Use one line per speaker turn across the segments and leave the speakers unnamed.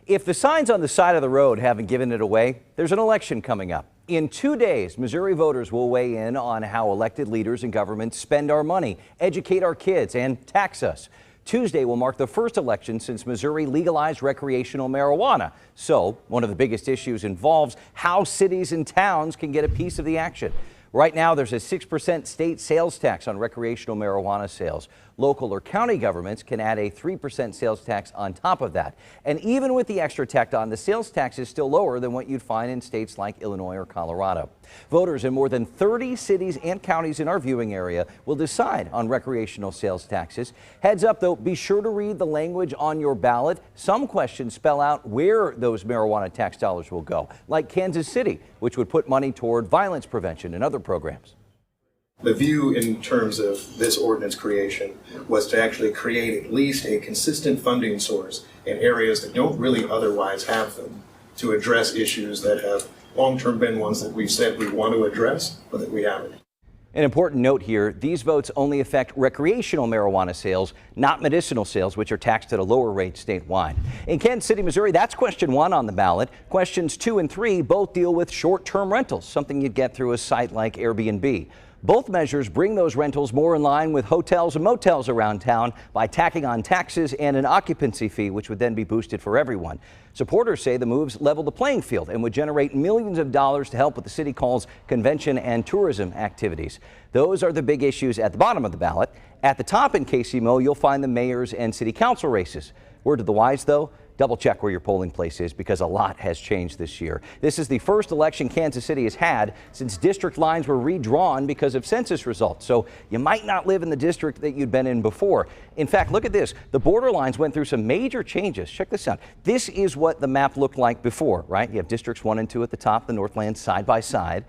If the signs on the side of the road haven't given it away, there's an election coming up. In 2 days, Missouri voters will weigh in on how elected leaders and government spend our money, educate our kids, and tax us. Tuesday will mark the first election since Missouri legalized recreational marijuana. So, one of the biggest issues involves how cities and towns can get a piece of the action. Right now, there's a 6% state sales tax on recreational marijuana sales. Local or county governments can add a 3% sales tax on top of that. And even with the extra tacked on, the sales tax is still lower than what you'd find in states like Illinois or Colorado. Voters in more than 30 cities and counties in our viewing area will decide on recreational sales taxes. Heads up, though, be sure to read the language on your ballot. Some questions spell out where those marijuana tax dollars will go, like Kansas City, which would put money toward violence prevention and other programs.
The view in terms of this ordinance creation was to actually create at least a consistent funding source in areas that don't really otherwise have them, to address issues that have long-term been ones that we've said we want to address, but that we haven't.
An important note here, these votes only affect recreational marijuana sales, not medicinal sales, which are taxed at a lower rate statewide. In Kansas City, Missouri, that's question 1 on the ballot. Questions 2 and 3 both deal with short-term rentals, something you'd get through a site like Airbnb. Both measures bring those rentals more in line with hotels and motels around town by tacking on taxes and an occupancy fee, which would then be boosted for everyone. Supporters say the moves level the playing field and would generate millions of dollars to help what the city calls convention and tourism activities. Those are the big issues at the bottom of the ballot. At the top in KCMO, you'll find the mayor's and city council races. Word to the wise, though, double check where your polling place is because a lot has changed this year. This is the first election Kansas City has had since district lines were redrawn because of census results. So you might not live in the district that you'd been in before. In fact, look at this. The border lines went through some major changes. Check this out. This is what the map looked like before, right? You have districts 1 and 2 at the top, the Northland side by side.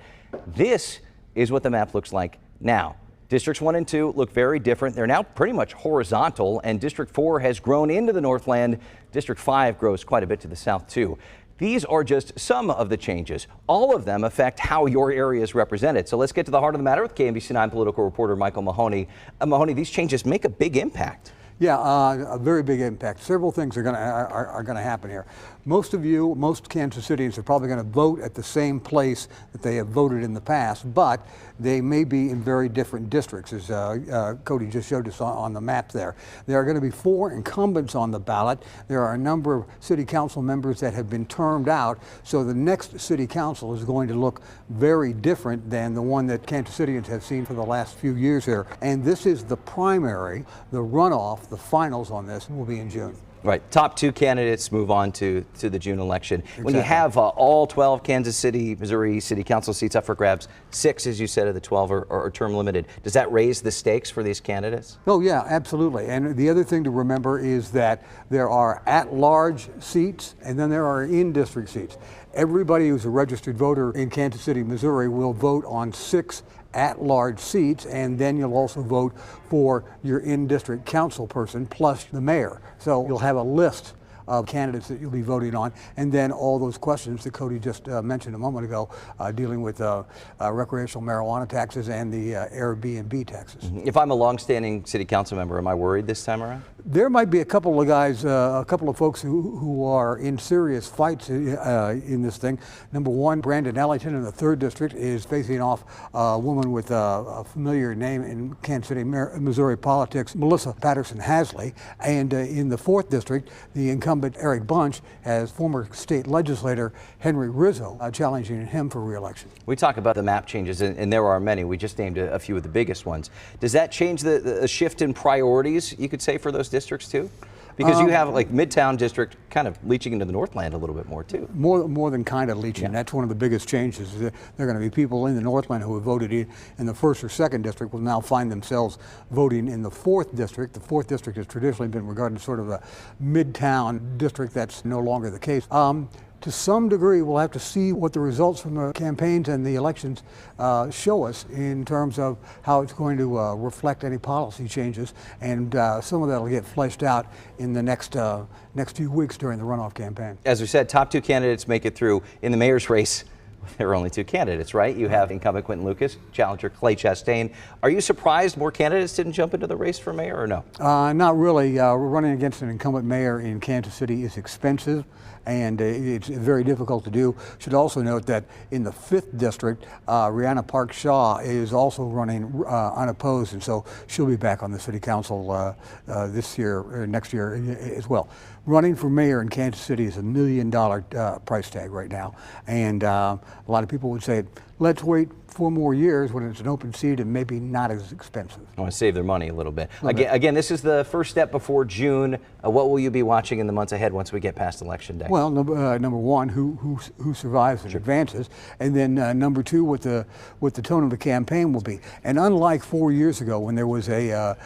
This is what the map looks like now. Districts 1 and 2 look very different. They're now pretty much horizontal, and District 4 has grown into the Northland. District 5 grows quite a bit to the south, too. These are just some of the changes. All of them affect how your area is represented. So let's get to the heart of the matter with KMBC9 political reporter Michael Mahoney. Mahoney, these changes make a big impact.
Yeah, a very big impact. Several things are going to happen here. Most Kansas Cityans are probably going to vote at the same place that they have voted in the past, but they may be in very different districts, as Cody just showed us on the map there. There are going to be 4 incumbents on the ballot. There are a number of city council members that have been termed out, so the next city council is going to look very different than the one that Kansas Cityans have seen for the last few years here. And this is the primary. The runoff, the finals on this will be in June.
Right. Top 2 candidates move on to the June election.
Exactly.
When you have all 12 Kansas City, Missouri city council seats up for grabs, 6, as you said, of the 12 are term limited. Does that raise the stakes for these candidates?
Oh, yeah, absolutely. And the other thing to remember is that there are at-large seats and then there are in-district seats. Everybody who's a registered voter in Kansas City, Missouri will vote on 6 at-large seats, and then you'll also vote for your in-district council person plus the mayor. So you'll have a list of candidates that you'll be voting on, and then all those questions that Cody just mentioned a moment ago, dealing with recreational marijuana taxes and the Airbnb taxes.
If I'm a longstanding city council member, am I worried this time around?
There might be a couple of guys, a couple of folks who are in serious fights in this thing. Number 1, Brandon Ellington in the 3rd district is facing off a woman with a familiar name in Kansas City, Missouri politics, Melissa Patterson Hasley. And in the 4th district, the incumbent Eric Bunch has former state legislator Henry Rizzo challenging him for re-election.
We talk about the map changes, and there are many. We just named a few of the biggest ones. Does that change the shift in priorities, you could say, for those districts too? Because you have like Midtown district kind of leaching into the Northland a little bit more too.
More than kind of leaching. Yeah. That's one of the biggest changes. There are going to be people in the Northland who have voted in the 1st or 2nd district will now find themselves voting in the 4th district. The 4th district has traditionally been regarded as sort of a Midtown district. That's no longer the case. To some degree, we'll have to see what the results from the campaigns and the elections show us in terms of how it's going to reflect any policy changes, and some of that will get fleshed out in the next few weeks during the runoff campaign.
As we said, top 2 candidates make it through. In the mayor's race, There are only two candidates, right? You have incumbent Quentin Lucas, challenger Clay Chastain. Are you surprised more candidates didn't jump into the race for mayor, or no?
Not really. Running against an incumbent mayor in Kansas City is expensive, and it's very difficult to do. Should also note that in the 5th district, Rihanna Park Shaw is also running unopposed, and so she'll be back on the city council this year, or next year as well. Running for mayor in Kansas City is $1 million price tag right now, and a lot of people would say, let's wait 4 more years when it's an open seat and maybe not as expensive.
I want to save their money a little bit. Again, this is the first step before June. What will you be watching in the months ahead once we get past Election Day?
Well, number one, who survives and advances, and then number two, what the tone of the campaign will be. And unlike 4 years ago, when there was a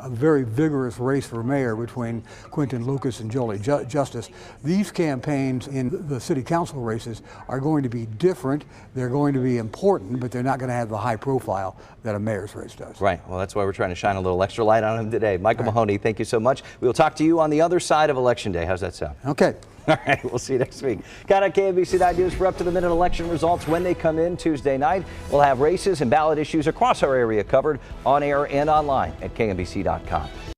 very vigorous race for mayor between Quentin Lucas and Jolie Justice, these campaigns in the city council races are going to be different. They're going to be important, but they're not going to have the high profile that a mayor's race does.
Right. Well, that's why we're trying to shine a little extra light on him today. Michael Mahoney, thank you so much. We'll talk to you on the other side of Election Day. How's that sound?
Okay.
All right, we'll see you next week. Got on KMBC 9 News for up-to-the-minute election results when they come in Tuesday night. We'll have races and ballot issues across our area covered on air and online at KMBC.com.